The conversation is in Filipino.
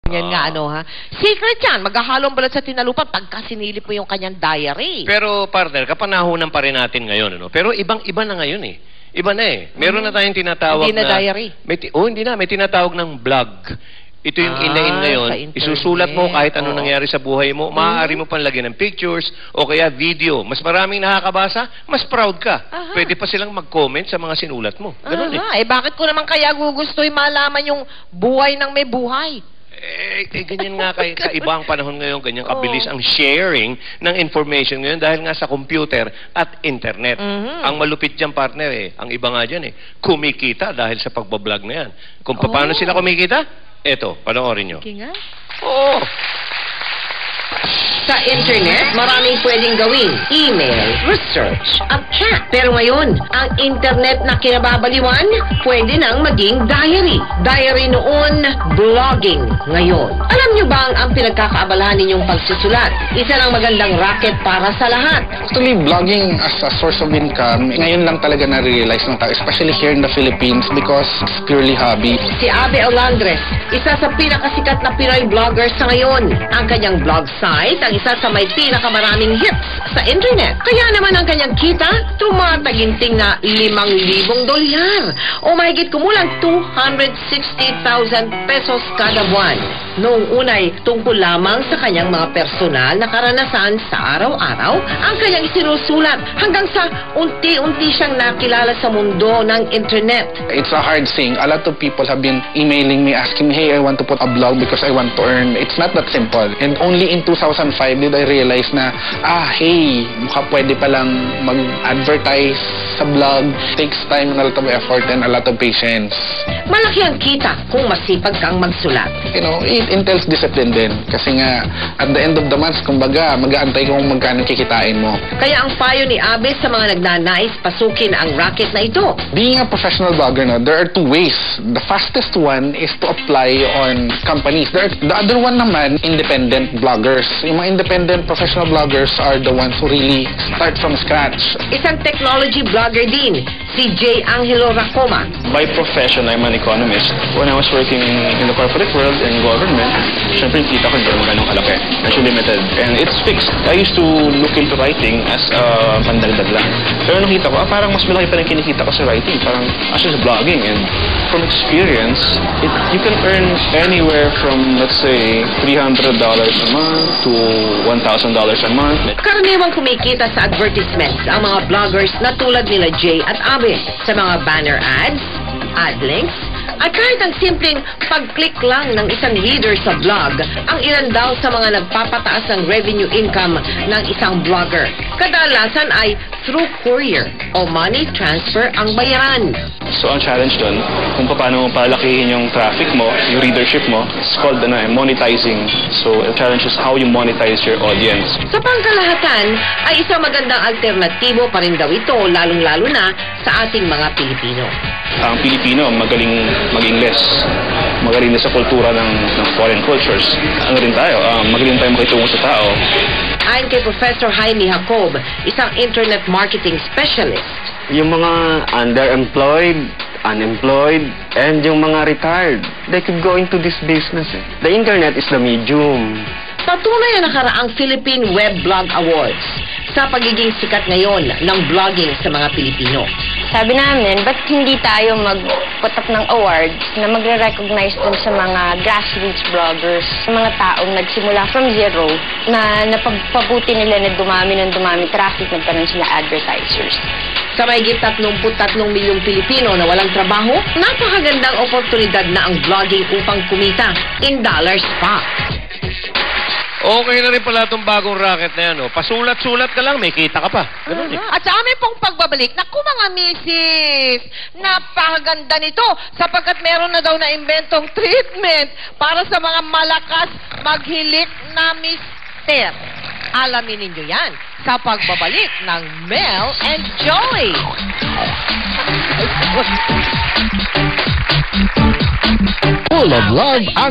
Yan nga ano ha. Secret yan. Maghahalong balat sa tinalupan pagka sinilip mo yung kanyang diary. Pero partner, kapanahunan pa rin natin ngayon. Ano? Pero ibang-iba na ngayon eh. Iba na eh. Meron na tayong tinatawag Hindi na diary. Hindi na. May tinatawag ng blog. Ito yung inain ngayon. Isusulat mo kahit ano nangyari sa buhay mo. Maaari mo pang lagyan ng pictures o kaya video. Mas maraming nakakabasa, mas proud ka. Pwede pa silang mag-comment sa mga sinulat mo. Ganun eh. Bakit ko naman kaya gugustuhin malaman yung buhay ng may buhay? Ganyan nga kaiba ang panahon ngayon, ganyan kabilis ang sharing ng information ngayon dahil nga sa computer at internet. Ang malupit dyan, partner ang iba nga dyan kumikita dahil sa pagbablog na yan. Kung paano sila kumikita, eto, panoorin nyo. Okay nga. Oo. Sa internet, maraming pwedeng gawin. Email, research, at chat. Pero ngayon, ang internet na kinababaliwan, pwede nang maging diary. Diary noon, blogging ngayon. Alam nyo bang ang pinagkakaabalahan ninyong pagsusulat? Isa ng magandang racket para sa lahat. Actually, blogging as a source of income, ngayon lang talaga na-realize ng tao, especially here in the Philippines because it's purely hobby. Si Abe Olandres, isa sa pinakasikat na Pinoy vlogger sa ngayon. Ang kanyang blog site, ang isa sa may pinakamaraming hits sa internet. Kaya naman ang kanyang kita, tumataginting na $5,000 o mahigit kumulang 260,000 pesos kada buwan. Noong unay, tungkol lamang sa kanyang mga personal na karanasan sa araw-araw, ang kanyang isinusulat hanggang sa unti-unti siyang nakilala sa mundo ng internet. It's a hard thing. A lot of people have been emailing me asking me, hey, I want to put a blog because I want to earn. It's not that simple. And only in 2005 did I realize na, hey, mukha pwede palang mag-advertise sa blog. Takes time and a lot of effort and a lot of patience. Malaki ang kita kung masipag kang magsulat. You know, it entails discipline din. Kasi nga, at the end of the month, kumbaga, mag-aantay kung magkano kikitain mo. Kaya ang payo ni Abe sa mga nagnanais pasukin ang racket na ito. Being a professional blogger, there are two ways. The fastest one is to apply on companies. The other one naman, independent bloggers. Yung mga independent professional bloggers are the ones who really start from scratch. Isang technology blogger din, si J. Angelo Racoma. By profession, I'm an economist. When I was working in the corporate world and government, syempre kita ko hindi magano'ng kalaki. Medyo limited. And it's fixed. I used to look into writing as pandagdag lang. Pero nakita ko, parang mas malaki pa rin kinikita ko sa writing. Parang as is blogging. And from experience, you can earn anywhere from, let's say, $300 a month to $1,000 a month. Karaniwang kumikita sa advertisements ang mga bloggers na tulad nila Jay at Abe sa mga banner ads, ad links, at kahit ang simpleng pag-click lang ng isang leader sa blog, ang ilan daw sa mga nagpapataas ng revenue income ng isang blogger. Kadalasan ay through courier o money transfer ang bayaran. So ang challenge doon, kung paano palakihin yung traffic mo, yung readership mo, it's called monetizing. So the challenge is how you monetize your audience. Sa pangkalahatan, ay isang magandang alternatibo pa rin daw ito, lalong-lalo na sa ating mga Pilipino. Ang Pilipino, magaling mag-Ingles. Magaling na sa kultura ng foreign cultures. Ano rin tayo, magaling tayo makitungo sa tao. Ayon kay Professor Jaime Jacob, isang internet marketing specialist. Yung mga underemployed, unemployed, and yung mga retired, they could go into this business. The internet is the medium. Patunay na nakaraang Philippine Web Blog Awards sa pagiging sikat ngayon ng blogging sa mga Pilipino. Sabi namin, ba't hindi tayo mag-put up ng awards na magre-recognize dun sa mga grassroots bloggers, mga taong nagsimula from zero, na napagpabuti nila na dumami ng dumami traffic, nagkaroon sila advertisers. Sa mahigit 33 milyong Pilipino na walang trabaho, napakagandang oportunidad na ang blogging upang kumita in dollars pa. Okay na rin pala itong bagong racket na yan. Pasulat-sulat ka lang, may kita ka pa. Ganun At sa aming pong pagbabalik, naku mga misis, napakaganda nito sapagkat meron na daw na inventong treatment para sa mga malakas maghilik na mister. Alamin ninyo yan sa pagbabalik ng Mel and Joey. Full of love